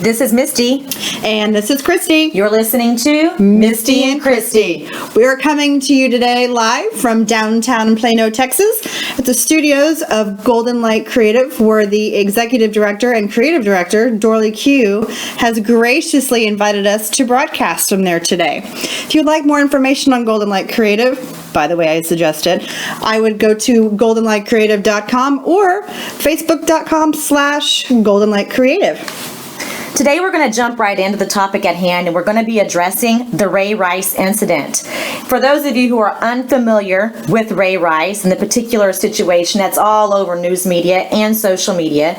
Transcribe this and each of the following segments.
This is Misty. And this is Kristi. You're listening to Misty and Kristi. We are coming to you today live from downtown Plano, Texas, at the studios of Golden Light Creative, where the executive director and creative director, Dorley Q, has graciously invited us to broadcast from there today. If you'd like more information on Golden Light Creative, by the way, I suggested, I would go to goldenlightcreative.com or facebook.com/goldenlightcreative. Today we're going to jump right into the topic at hand, and we're going to be addressing the Ray Rice incident. For those of you who are unfamiliar with Ray Rice and the particular situation that's all over news media and social media,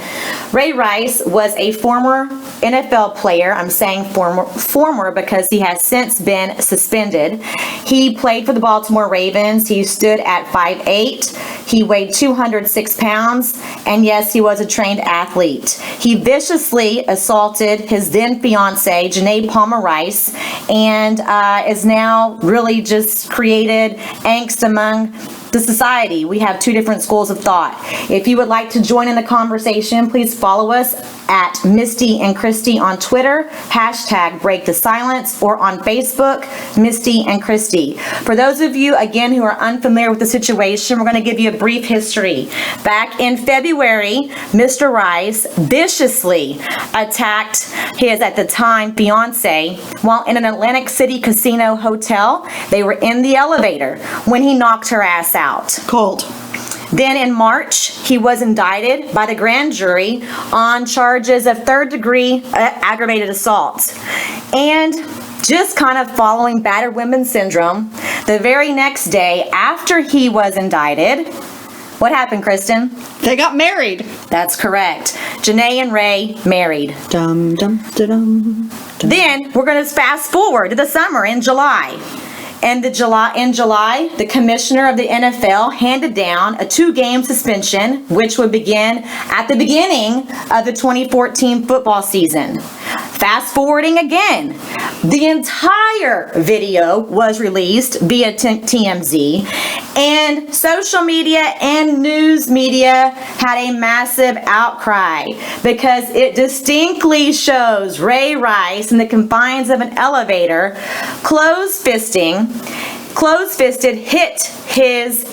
Ray Rice was a former NFL player. I'm saying former because he has since been suspended. He played for the Balitmore Ravens. He stood at 5'8". He weighed 206 pounds, and yes, he was a trained athlete. He viciously assaulted his then fiance, Janay Palmer Rice, and is now really just created angst among the society. We have two different schools of thought. If you would like to join in the conversation, please follow us at Misty and Kristi on Twitter, #Break the Silence, or on Facebook, Misty and Kristi. For those of you, again, who are unfamiliar with the situation, we're going to give you a brief history. Back in February, Mr. Rice viciously attacked his, at the time, fiance while in an Atlantic City casino hotel. They were in the elevator when he knocked her ass out. Cold. Then in March, he was indicted by the grand jury on charges of third-degree aggravated assault. And just kind of following battered women syndrome, the very next day after he was indicted, what happened, Kristen? They got married. That's correct. Janay and Ray married. Dum, dum, da-dum, dum. Then we're going to fast forward to the summer in July. In July, the commissioner of the NFL handed down a 2-game suspension, which would begin at the beginning of the 2014 football season. Fast forwarding again, the entire video was released via TMZ, and social media and news media had a massive outcry because it distinctly shows Ray Rice in the confines of an elevator, close-fisted, hit his,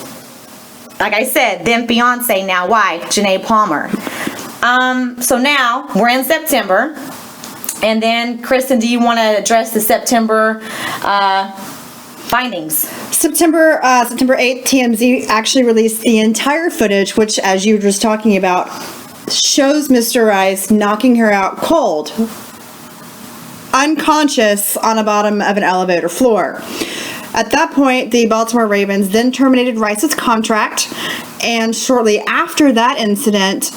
like I said, then fiance, now wife, Janay Palmer. So now we're in September. And then, Kristen, do you want to address the September findings? September 8th, TMZ actually released the entire footage, which, as you were just talking about, shows Mr. Rice knocking her out cold, unconscious on the bottom of an elevator floor. At that point, the Balitmore Ravens then terminated Rice's contract, and shortly after that incident,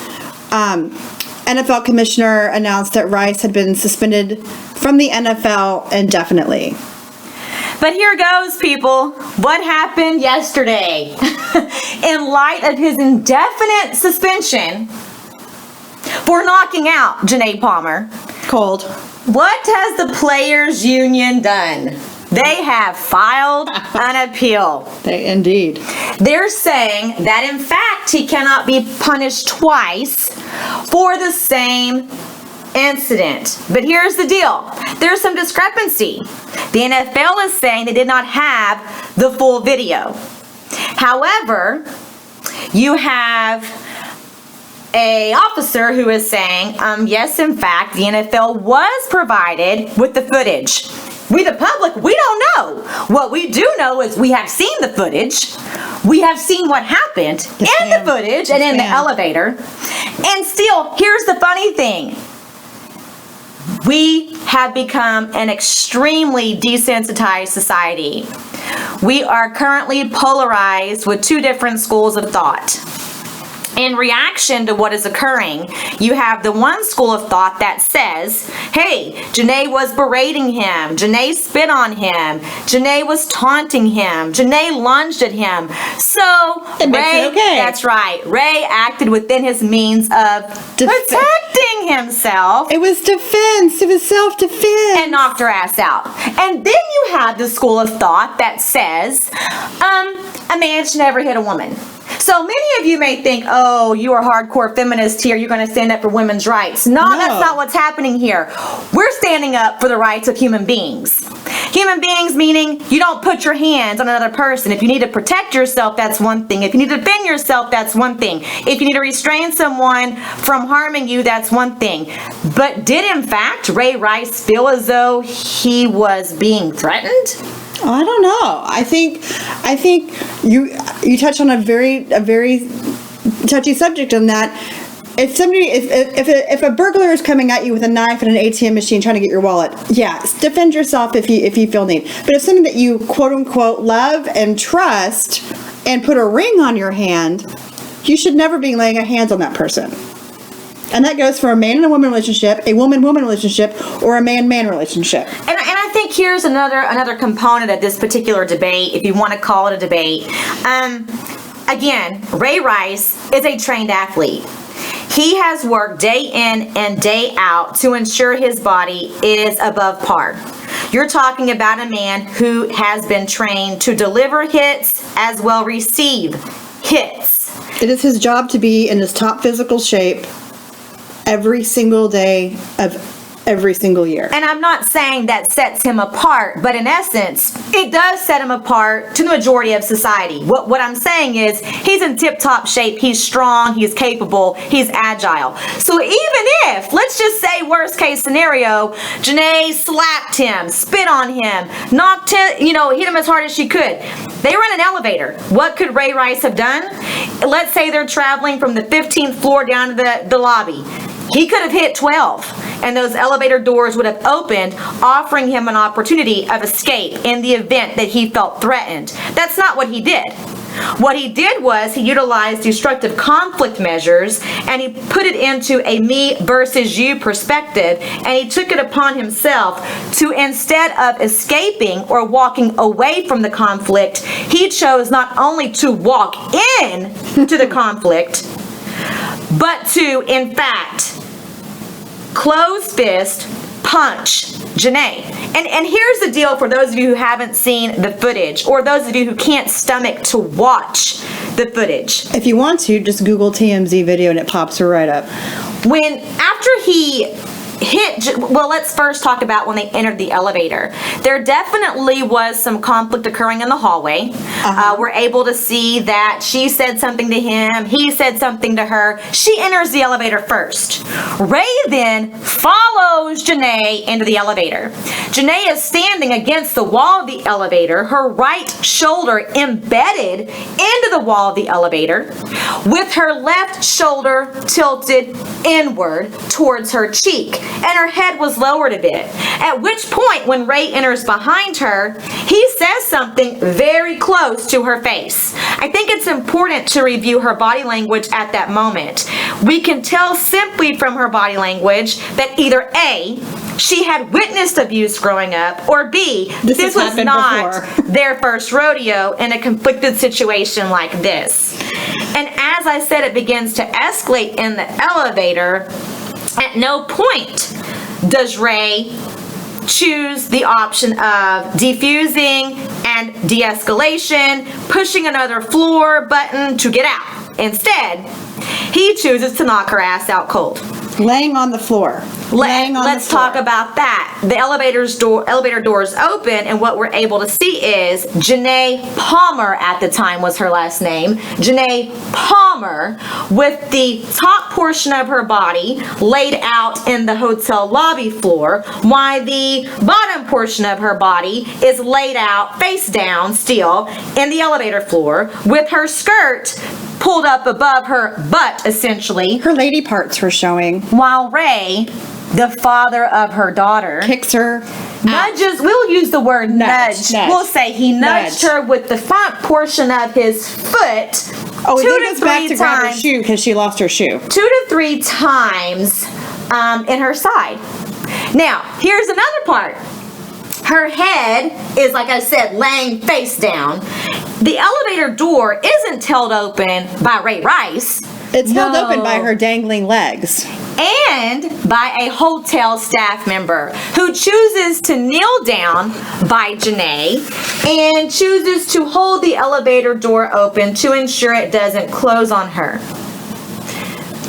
NFL commissioner announced that Rice had been suspended from the NFL indefinitely. But here goes, people. What happened yesterday? In light of his indefinite suspension for knocking out Janay Palmer, Cold. what has the Players Union done? They have filed an appeal. Indeed. They're saying that, in fact, he cannot be punished twice for the same incident. But here's the deal. There's some discrepancy. The NFL is saying they did not have the full video. However, you have an officer who is saying, yes, in fact, the NFL was provided with the footage. We, the public, we don't know. What we do know is we have seen the footage. We have seen what happened the footage and in the elevator. And still, here's the funny thing. We have become an extremely desensitized society. We are currently polarized with two different schools of thought. In reaction to what is occurring, you have the one school of thought that says, hey, Janay was berating him, Janay spit on him, Janay was taunting him, Janay lunged at him. So Ray, okay. That's right, Ray acted within his means of protecting himself. It was defense, it was self-defense. And knocked her ass out. And then you have the school of thought that says, a man should never hit a woman. So many of you may think, oh, you are hardcore feminist here. You're going to stand up for women's rights. No, that's not what's happening here. We're standing up for the rights of human beings. Human beings meaning you don't put your hands on another person. If you need to protect yourself, that's one thing. If you need to defend yourself, that's one thing. If you need to restrain someone from harming you, that's one thing. But did in fact Ray Rice feel as though he was being threatened? I don't know. I think you touch on a very touchy subject on that. If a burglar is coming at you with a knife and an ATM machine trying to get your wallet, defend yourself if you feel need. But if something that you quote unquote love and trust and put a ring on your hand, you should never be laying hands on that person. And that goes for a man and a woman relationship, a woman-woman relationship, or a man-man relationship. And I think here's another component of this particular debate, if you want to call it a debate. Again, Ray Rice is a trained athlete. He has worked day in and day out to ensure his body is above par. You're talking about a man who has been trained to deliver hits as well receive hits. It is his job to be in his top physical shape every single day of every single year. And I'm not saying that sets him apart, but in essence, it does set him apart to the majority of society. What I'm saying is he's in tip-top shape, he's strong, he's capable, he's agile. So even if, let's just say worst case scenario, Janay slapped him, spit on him, knocked him, hit him as hard as she could. They were in an elevator. What could Ray Rice have done? Let's say they're traveling from the 15th floor down to the lobby. He could have hit 12, and those elevator doors would have opened, offering him an opportunity of escape in the event that he felt threatened. That's not what he did. What he did was he utilized destructive conflict measures, and he put it into a me versus you perspective, and he took it upon himself to, instead of escaping or walking away from the conflict, he chose not only to walk in to the conflict, but to, in fact, close fist punch Janay. And here's the deal for those of you who haven't seen the footage, or those of you who can't stomach to watch the footage. If you want to, just Google TMZ video and it pops right up. After he hit, well, let's first talk about when they entered the elevator. There definitely was some conflict occurring in the hallway. We're able to see that she said something to him, he said something to her. She enters the elevator first. Ray then follows Janay into the elevator. Janay is standing against the wall of the elevator, her right shoulder embedded into the wall of the elevator, with her left shoulder tilted inward towards her cheek, and her head was lowered a bit. At which point, when Ray enters behind her, he says something very close to her face. I think it's important to review her body language at that moment. We can tell simply from her body language that either A, she had witnessed abuse growing up, or B, this was not their first rodeo in a conflicted situation like this. And as I said, it begins to escalate in the elevator. At no point does Ray choose the option of defusing and de-escalation, pushing another floor button to get out. Instead, he chooses to knock her ass out cold. Laying on the floor. Let's talk about that. The elevator doors open, and what we're able to see is Janay Palmer, at the time was her last name, Janay Palmer, with the top portion of her body laid out in the hotel lobby floor, while the bottom portion of her body is laid out face down still in the elevator floor, with her skirt pulled up above her butt, essentially. Her lady parts were showing. While Ray, the father of her daughter, kicks her, nudges, we'll use the word nudge. We'll say he nudged her with the front portion of his foot. Oh, it goes back to grab her shoe because she lost her shoe. 2 to 3 times in her side. Now, here's another part. Her head is, like I said, laying face down. The elevator door isn't held open by Ray Rice. It's held open by her dangling legs. And by a hotel staff member who chooses to kneel down by Janay and chooses to hold the elevator door open to ensure it doesn't close on her.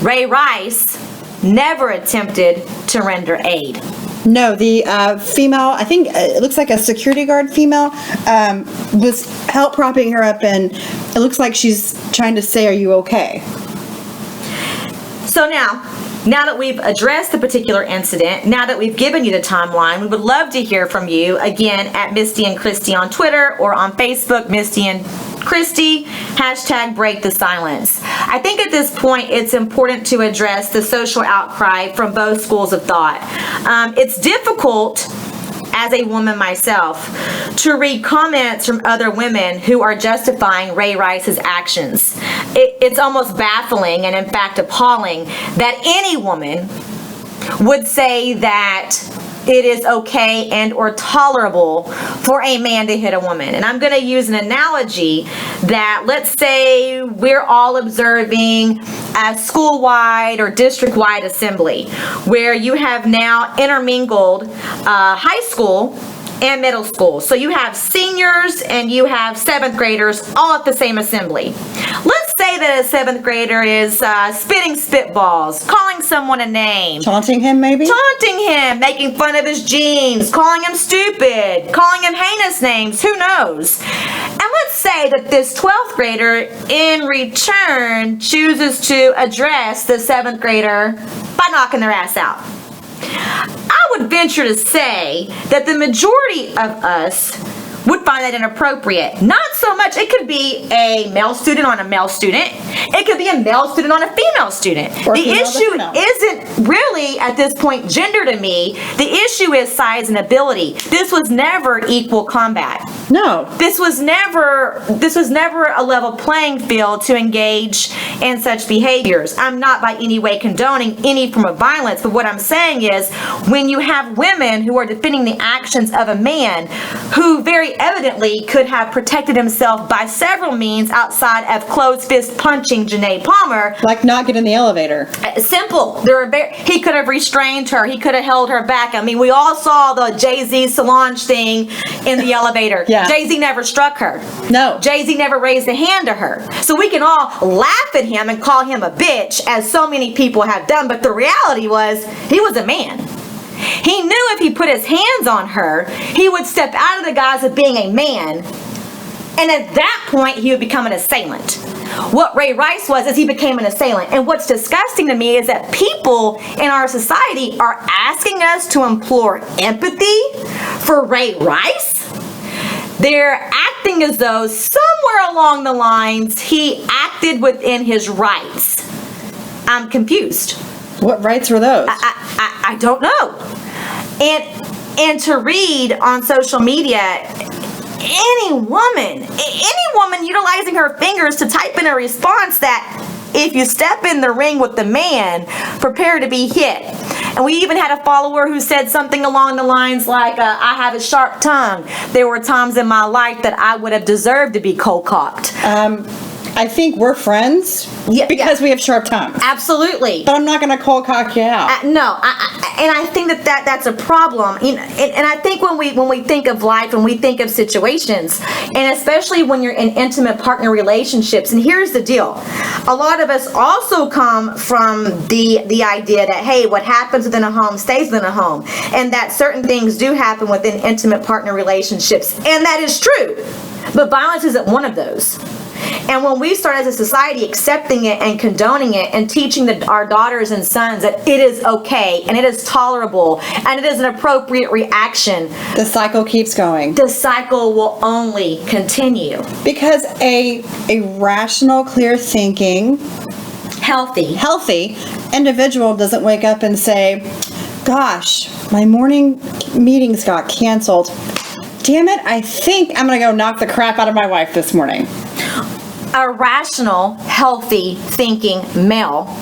Ray Rice never attempted to render aid. No, the female, I think it looks like a security guard female, was help propping her up, and it looks like she's trying to say, "Are you okay?" So now that we've addressed the particular incident, now that we've given you the timeline, we would love to hear from you, again, at Misti and Kristi on Twitter or on Facebook, Misti and Kristi, hashtag break the silence. I think at this point it's important to address the social outcry from both schools of thought. It's difficult, as a woman myself, to read comments from other women who are justifying Ray Rice's actions. It's almost baffling and in fact appalling that any woman would say that it is okay and or tolerable for a man to hit a woman. And I'm going to use an analogy that, let's say we're all observing a school-wide or district-wide assembly where you have now intermingled high school and middle school. So you have seniors and you have 7th graders all at the same assembly. Let's say that a 7th grader is spitting spitballs, calling someone a name. Taunting him, maybe? Taunting him, making fun of his jeans, calling him stupid, calling him heinous names, who knows? And let's say that this 12th grader in return chooses to address the 7th grader by knocking their ass out. I would venture to say that the majority of us would find that inappropriate. Not so much, it could be a male student on a male student. It could be a male student on a female student. Or the issue isn't really, at this point, gender to me. The issue is size and ability. This was never equal combat. No. This was never a level playing field to engage in such behaviors. I'm not by any way condoning any form of violence, but what I'm saying is when you have women who are defending the actions of a man who very evidently could have protected himself by several means outside of closed fist punching Janay Palmer. Like not get in the elevator. Simple. He could have restrained her. He could have held her back. I mean, we all saw the Jay-Z Solange thing in the elevator. Yeah. Jay-Z never struck her. No. Jay-Z never raised a hand to her. So we can all laugh at him and call him a bitch, as so many people have done, but the reality was he was a man. He knew if he put his hands on her, he would step out of the guise of being a man, and at that point, he would become an assailant. What Ray Rice was is he became an assailant. And what's disgusting to me is that people in our society are asking us to implore empathy for Ray Rice. They're acting as though somewhere along the lines he acted within his rights. I'm confused. What rights were those? I don't know. And to read on social media, any woman utilizing her fingers to type in a response that if you step in the ring with the man, prepare to be hit. And we even had a follower who said something along the lines like, I have a sharp tongue. There were times in my life that I would have deserved to be cold-cocked. I think we're friends because we have sharp tongues. Absolutely. But I'm not going to cold cock you out. No, and I think that's a problem. You know, and I think when we think of life and we think of situations, and especially when you're in intimate partner relationships, and here's the deal. A lot of us also come from the idea that, hey, what happens within a home stays within a home, and that certain things do happen within intimate partner relationships, and that is true. But violence isn't one of those. And when we start as a society accepting it and condoning it and teaching our daughters and sons that it is okay and it is tolerable and it is an appropriate reaction, the cycle keeps going. The cycle will only continue. Because a rational, clear thinking, healthy individual doesn't wake up and say, gosh, my morning meetings got canceled. Damn it, I think I'm going to go knock the crap out of my wife this morning. A rational, healthy thinking male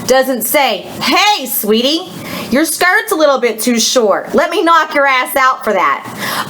doesn't say, hey, sweetie, Your skirt's a little bit too short. Let me knock your ass out for that.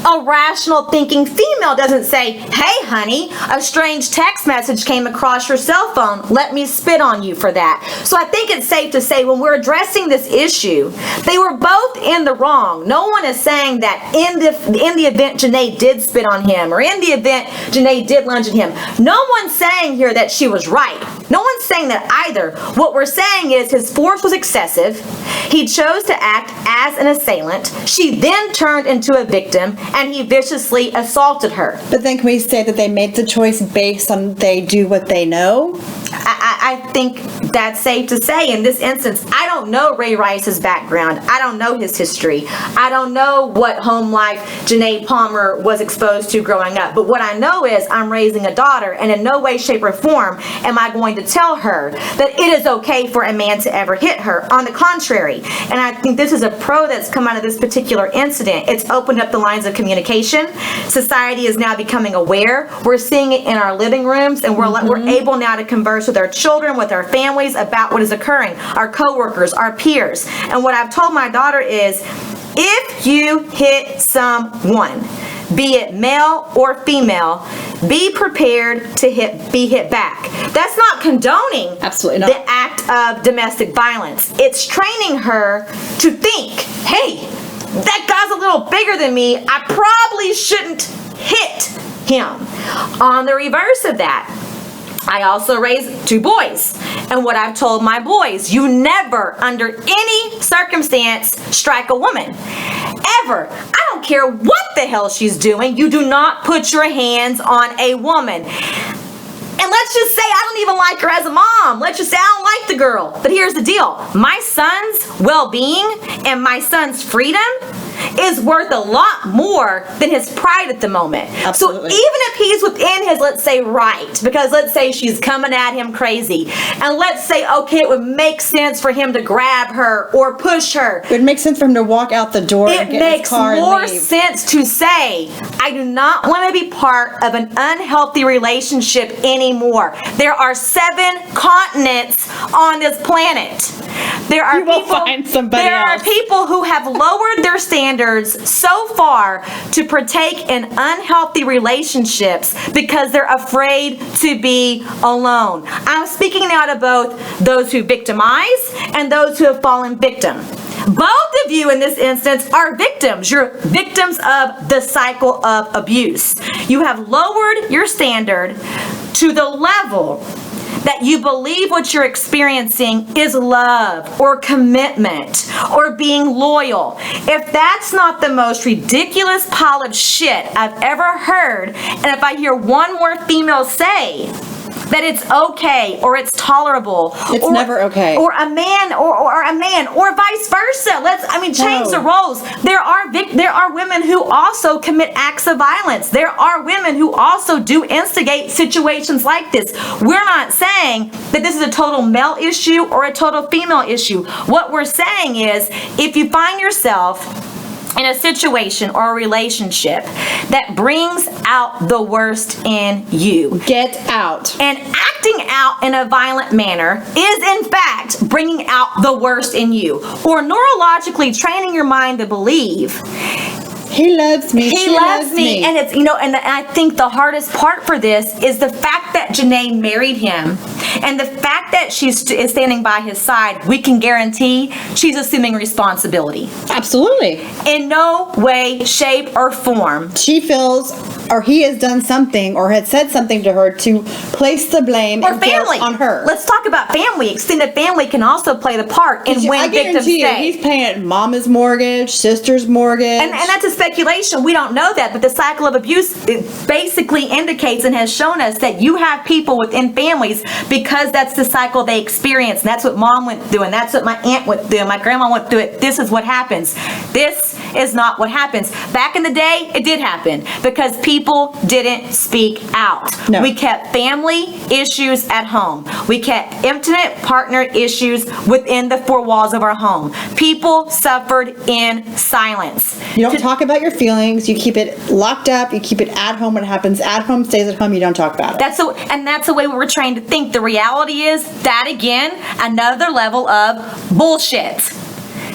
A rational thinking female doesn't say, hey honey, a strange text message came across your cell phone. Let me spit on you for that. So I think it's safe to say when we're addressing this issue, they were both in the wrong. No one is saying that in the event Janay did spit on him, or in the event Janay did lunge at him. No one's saying here that she was right. No one's saying that either. What we're saying is his force was excessive. He chose to act as an assailant. She then turned into a victim, and he viciously assaulted her. But then can we say that they made the choice based on they do what they know? I think that's safe to say. In this instance, I don't know Ray Rice's background. I don't know his history. I don't know what home life Janay Palmer was exposed to growing up. But what I know is I'm raising a daughter, and in no way, shape, or form am I going to tell her that it is okay for a man to ever hit her. On the contrary, and I think this is a pro that's come out of this particular incident. It's opened up the lines of communication. Society is now becoming aware. We're seeing it in our living rooms, and we're able now to converse with our children, with our families about what is occurring, our coworkers, our peers. And what I've told my daughter is, if you hit someone, be it male or female, be prepared to be hit back. That's not condoning Absolutely not. the act of domestic violence. It's training her to think, hey, that guy's a little bigger than me. I probably shouldn't hit him. On the reverse of that, I also raised 2 boys. And what I've told my boys, you never, under any circumstance, strike a woman. Ever. I don't care what the hell she's doing. You do not put your hands on a woman. And let's just say I don't even like her as a mom. Let's just say I don't like the girl. But here's the deal. My son's well-being and my son's freedom is worth a lot more than his pride at the moment. Absolutely. So even if he's within his, let's say, right, because let's say she's coming at him crazy, and let's say, okay, it would make sense for him to grab her or push her. It would make sense for him to walk out the door and get in his car and leave. It makes more sense to say, I do not want to be part of an unhealthy relationship anymore. There are 7 continents on this planet. There are people who have lowered their standards so far to partake in unhealthy relationships because they're afraid to be alone. I'm speaking now to both those who victimize and those who have fallen victim. Both of you in this instance are victims. You're victims of the cycle of abuse. You have lowered your standard to the level that you believe what you're experiencing is love or commitment or being loyal. If that's not the most ridiculous pile of shit I've ever heard, and if I hear one more female say that it's okay or it's tolerable, it's never okay, or a man or vice versa. Change the roles. There are women who also commit acts of violence. There are women who also do instigate situations like this. We're not saying that this is a total male issue or a total female issue. What we're saying is, if you find yourself in a situation or a relationship that brings out the worst in you, get out. And acting out in a violent manner is in fact bringing out the worst in you, or neurologically training your mind to believe he loves me. He loves me. And it's, and I think the hardest part for this is the fact that Janay married him, and the fact that she's standing by his side. We can guarantee she's assuming responsibility. Absolutely. In no way, shape, or form. She feels, or he has done something, or had said something to her to place the blame or family on her. Let's talk about family. Extended family can also play the part in when victims stay. He's paying mama's mortgage, sister's mortgage, and that's a speculation. We don't know that, but the cycle of abuse basically indicates and has shown us that you have people within families, because that's the cycle they experience, and that's what mom went through, and that's what my aunt went through, and my grandma went through it. This is what happens. This is not what happens. Back in the day, it did happen because people didn't speak out. No. We kept family issues at home. We kept intimate partner issues within the 4 walls of our home. People suffered in silence. You don't talk about your feelings. You keep it locked up. You keep it at home. When it happens at home, stays at home. You don't talk about it. That's the way we were trained to think. The reality is that, again, another level of bullshit.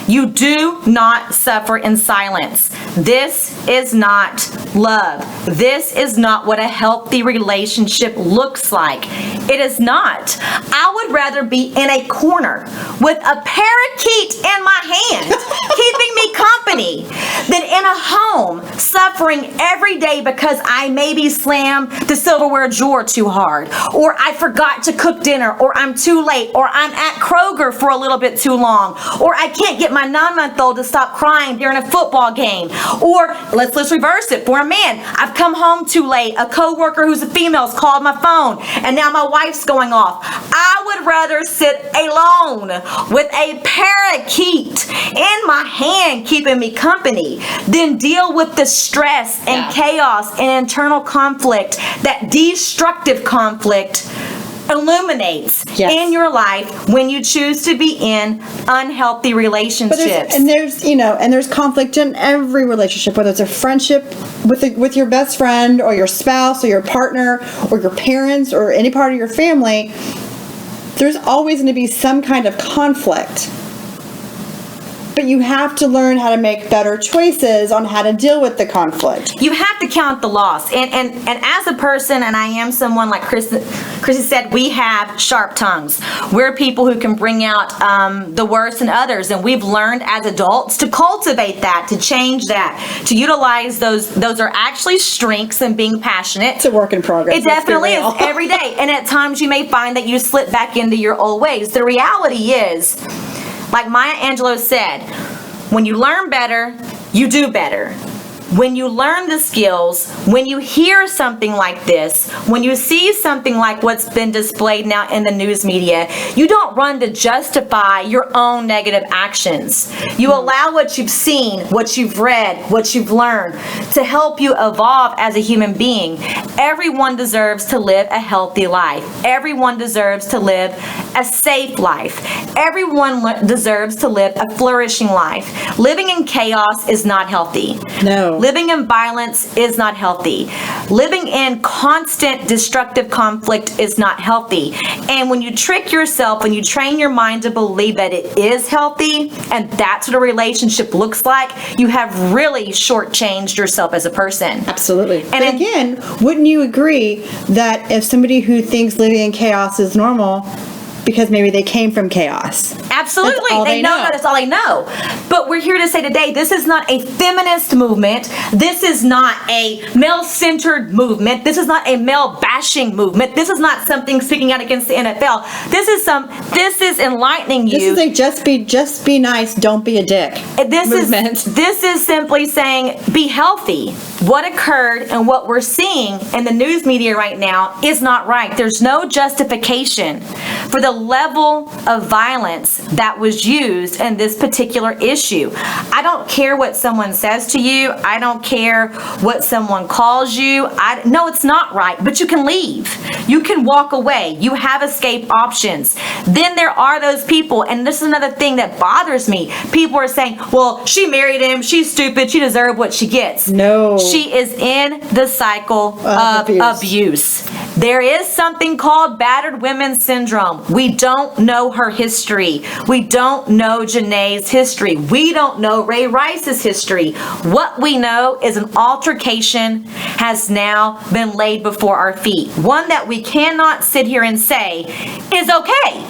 You do not suffer in silence. This is not love. This is not what a healthy relationship looks like. It is not. I would rather be in a corner with a parakeet in my hand, keeping me company, than in a home suffering every day because I maybe slammed the silverware drawer too hard, or I forgot to cook dinner, or I'm too late, or I'm at Kroger for a little bit too long, or I can't get my 9-month-old to stop crying during a football game, or let's reverse it. For a man, I've come home too late. A coworker who's a female's called my phone, and now my wife's going off. I would rather sit alone with a parakeet in my hand keeping me company than deal with the stress and chaos and internal conflict that destructive conflict illuminates in your life when you choose to be in unhealthy relationships. There's conflict in every relationship, whether it's a friendship with your best friend or your spouse or your partner or your parents or any part of your family. There's always going to be some kind of conflict. But you have to learn how to make better choices on how to deal with the conflict. You have to count the loss. And as a person, and I am someone like Kristi said, we have sharp tongues. We're people who can bring out the worst in others. And we've learned as adults to cultivate that, to change that, to utilize those. Those are actually strengths in being passionate. It's a work in progress. It definitely is every day. And at times you may find that you slip back into your old ways. The reality is, like Maya Angelou said, when you learn better, you do better. When you learn the skills, when you hear something like this, when you see something like what's been displayed now in the news media, you don't run to justify your own negative actions. You allow what you've seen, what you've read, what you've learned to help you evolve as a human being. Everyone deserves to live a healthy life. Everyone deserves to live a safe life. Everyone deserves to live a flourishing life. Living in chaos is not healthy. No. Living in violence is not healthy. Living in constant destructive conflict is not healthy. And when you trick yourself, when you train your mind to believe that it is healthy, and that's what a relationship looks like, you have really shortchanged yourself as a person. Absolutely. And again, wouldn't you agree that if somebody who thinks living in chaos is normal, because maybe they came from chaos? Absolutely. They know that's all they know. But we're here to say today, this is not a feminist movement. This is not a male-centered movement. This is not a male-bashing movement. This is not something speaking out against the NFL. This is enlightening you. This is a just be nice, don't be a dick movement. This is simply saying be healthy. What occurred and what we're seeing in the news media right now is not right. There's no justification for the level of violence that was used in this particular issue. I don't care what someone says to you. I don't care what someone calls you. No, it's not right, but you can leave. You can walk away. You have escape options. Then there are those people, and this is another thing that bothers me. People are saying, well, she married him. She's stupid. She deserved what she gets. No. She is in the cycle of abuse. There is something called battered women syndrome. We don't know her history. We don't know Janay's history. We don't know Ray Rice's history. What we know is an altercation has now been laid before our feet. One that we cannot sit here and say is okay.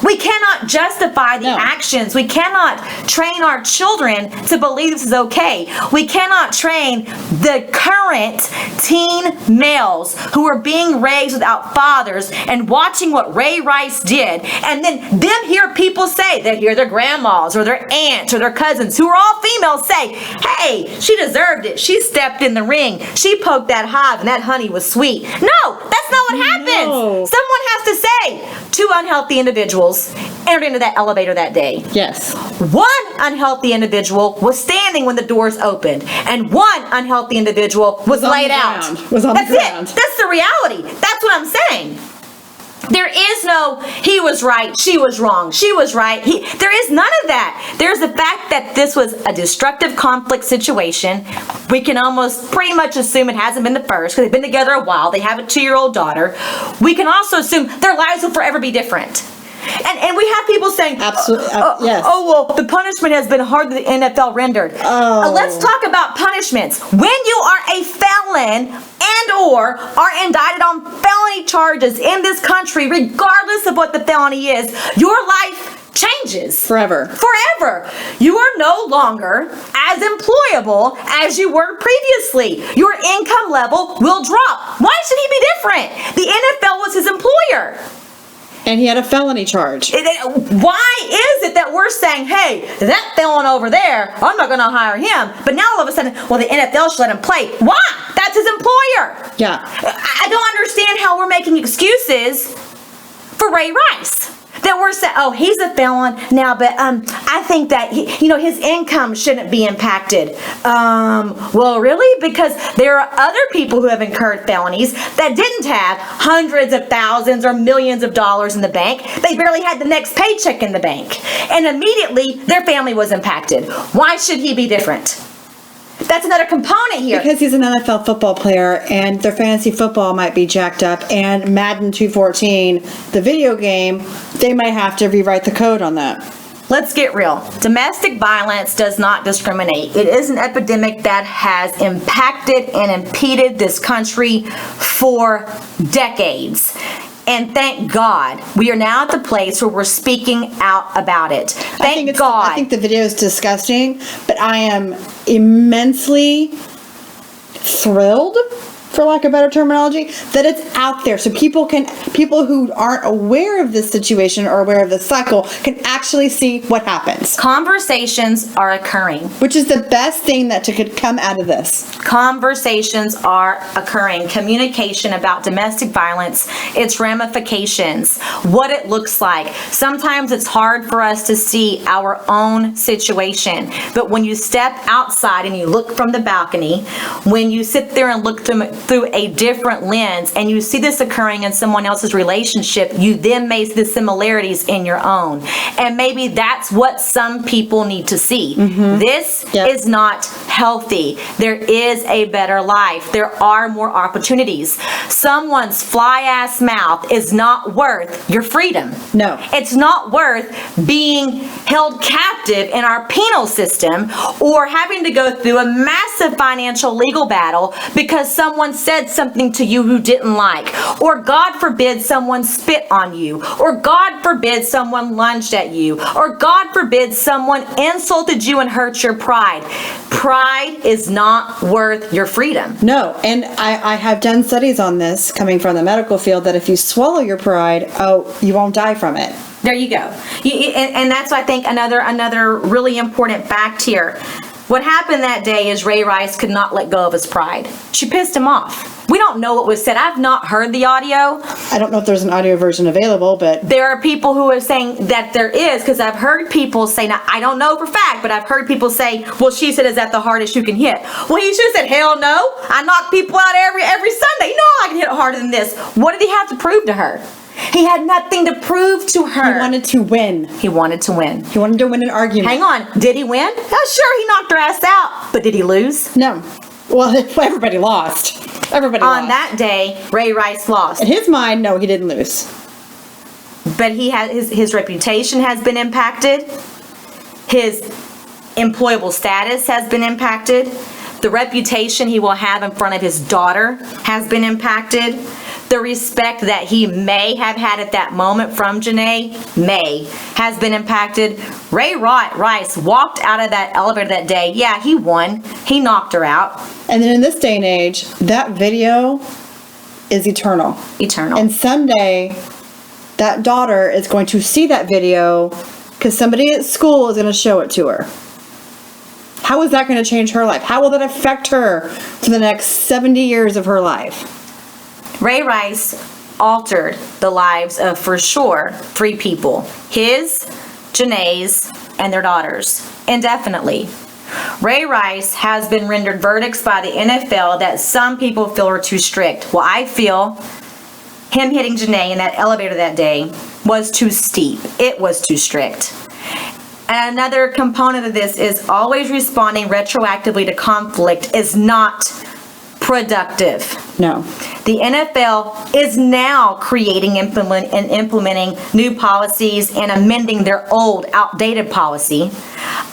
We cannot justify the actions. We cannot train our children to believe this is okay. We cannot train the current teen males who are being raised without fathers and watching what Ray Rice did, and then them hear people say, they hear their grandmas or their aunts or their cousins who are all females say, hey, she deserved it. She stepped in the ring. She poked that hive and that honey was sweet. No, that's not what happens. No. Someone has to say, two unhealthy individuals entered into that elevator that day. Yes. One unhealthy individual was standing when the doors opened, and one unhealthy individual was laid out. Was on the ground. That's it. That's the reality. That's what I'm saying. There is no, he was right, she was wrong, she was right. There is none of that. There's the fact that this was a destructive conflict situation. We can almost pretty much assume it hasn't been the first because they've been together a while. They have a 2-year-old daughter. We can also assume their lives will forever be different. And we have people saying, Absolutely, yes. Oh, well, the punishment has been harder than the NFL rendered. Let's talk about punishments. When you are a felon and or are indicted on felony charges in this country, regardless of what the felony is, your life changes. Forever. You are no longer as employable as you were previously. Your income level will drop. Why should he be different? The NFL was his employer. And he had a felony charge. Why is it that we're saying, hey, that felon over there, I'm not going to hire him. But now all of a sudden, well, the NFL should let him play. Why? That's his employer. Yeah. I don't understand how we're making excuses for Ray Rice. That we're saying, oh, he's a felon now, but I think that his income shouldn't be impacted. Well, really? Because there are other people who have incurred felonies that didn't have hundreds of thousands or millions of dollars in the bank. They barely had the next paycheck in the bank, and immediately their family was impacted. Why should he be different? That's another component here. Because he's an NFL football player and their fantasy football might be jacked up, and Madden 214, the video game, they might have to rewrite the code on that. Let's get real. Domestic violence does not discriminate. It is an epidemic that has impacted and impeded this country for decades. And thank God, we are now at the place where we're speaking out about it. Thank God. I think the video is disgusting, but I am immensely thrilled, for lack of better terminology, that it's out there. So people who aren't aware of this situation or aware of the cycle can actually see what happens. Conversations are occurring. Which is the best thing that could come out of this. Conversations are occurring. Communication about domestic violence, its ramifications, what it looks like. Sometimes it's hard for us to see our own situation. But when you step outside and you look from the balcony, when you sit there and look through a different lens and you see this occurring in someone else's relationship, you then may see the similarities in your own. And maybe that's what some people need to see. This is not healthy. There is a better life. There are more opportunities. Someone's fly-ass mouth is not worth your freedom. No. It's not worth being held captive in our penal system or having to go through a massive financial legal battle because someone said something to you who didn't like, or God forbid someone spit on you, or God forbid someone lunged at you, or God forbid someone insulted you and hurt your pride. Pride is not worth your freedom. No, and I have done studies on this coming from the medical field that if you swallow your pride, you won't die from it. There you go. And that's, I think, another really important fact here. What happened that day is Ray Rice could not let go of his pride. She pissed him off. We don't know what was said. I've not heard the audio. I don't know if there's an audio version available, but there are people who are saying that there is, because I've heard people say, now I don't know for fact, but I've heard people say, well, she said, is that the hardest you can hit? Well, he should have said, hell no. I knock people out every Sunday. No, I can hit harder than this. What did he have to prove to her? He had nothing to prove to her. He wanted to win. He wanted to win. He wanted to win an argument. Hang on. Did he win? Oh, sure, he knocked her ass out. But did he lose? No. Well, everybody lost. Everybody lost. On that day, Ray Rice lost. In his mind, no, he didn't lose. But he had his reputation has been impacted. His employable status has been impacted. The reputation he will have in front of his daughter has been impacted. The respect that he may have had at that moment from Janay has been impacted. Ray Rice walked out of that elevator that day. Yeah, he won. He knocked her out. And then in this day and age, that video is eternal. Eternal. And someday, that daughter is going to see that video because somebody at school is going to show it to her. How is that going to change her life? How will that affect her for the next 70 years of her life? Ray Rice altered the lives of, for sure, 3 people. His, Janay's, and their daughters. Indefinitely. Ray Rice has been rendered verdicts by the NFL that some people feel are too strict. Well, I feel him hitting Janay in that elevator that day was too steep. It was too strict. And another component of this is always responding retroactively to conflict is not productive. No. The NFL is now creating and implementing new policies and amending their old, outdated policy.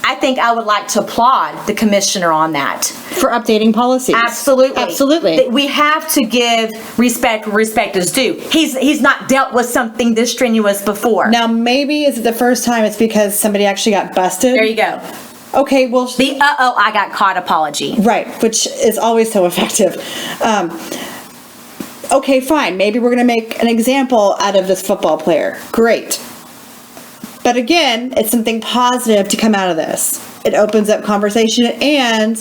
I think I would like to applaud the commissioner on that. For updating policies. Absolutely. Absolutely. We have to give respect where respect is due. He's not dealt with something this strenuous before. Now, maybe is it the first time it's because somebody actually got busted? There you go. Okay, well... The I got caught apology. Right, which is always so effective. Okay, fine. Maybe we're going to make an example out of this football player. Great. But again, it's something positive to come out of this. It opens up conversation, and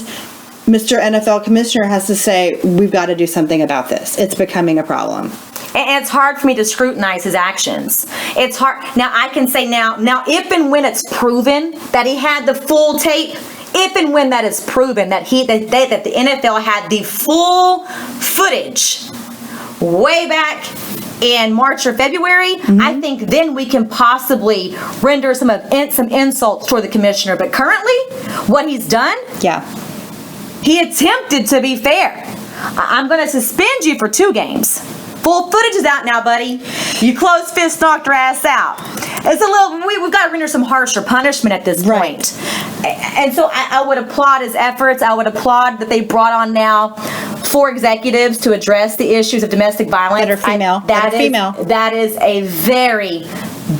Mr. NFL Commissioner has to say, we've got to do something about this. It's becoming a problem. And it's hard for me to scrutinize his actions. It's hard. Now, I can say now if and when it's proven that he had the full tape, if and when that is proven that that the NFL had the full footage way back in March or February, I think then we can possibly render some insults toward the commissioner. But currently, what he's done, he attempted to be fair. I'm going to suspend you for 2 games. Full footage is out now, buddy. You closed fist knocked her ass out. It's a little, we've got to render some harsher punishment at this point. And so I would applaud his efforts. I would applaud that they brought on now 4 executives to address the issues of domestic violence. Better female. That is a very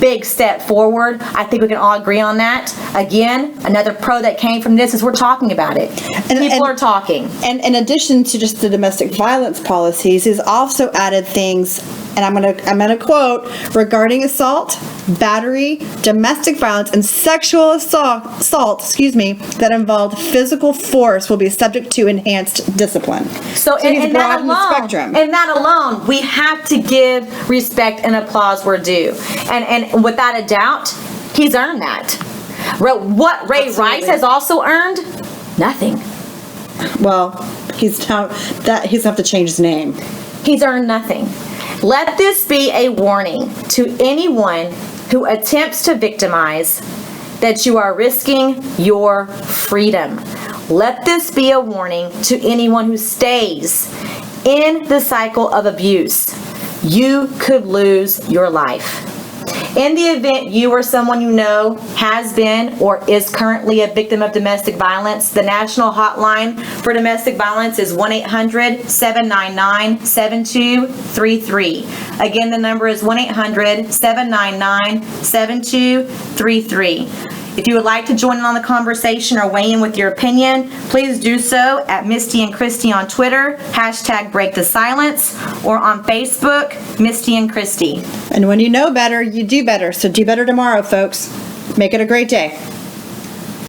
big step forward. I think we can all agree on that. Again, another pro that came from this is we're talking about it. People are talking. And in addition to just the domestic violence policies, he's also added things, and I'm gonna quote, regarding assault, battery, domestic violence, and sexual assault, that involved physical force will be subject to enhanced discipline. So in that alone, we have to give respect and applause where due. And without a doubt, he's earned that. What Ray Rice has also earned? Nothing. Well, he's going to have to change his name. He's earned nothing. Let this be a warning to anyone who attempts to victimize that you are risking your freedom. Let this be a warning to anyone who stays in the cycle of abuse. You could lose your life. In the event you or someone you know has been or is currently a victim of domestic violence, the national hotline for domestic violence is 1-800-799-7233. Again, the number is 1-800-799-7233. If you would like to join in on the conversation or weigh in with your opinion, please do so at Misti and Kristi on Twitter, #BreakTheSilence, or on Facebook, Misti and Kristi. And when you know better, you do better. So do better tomorrow, folks. Make it a great day.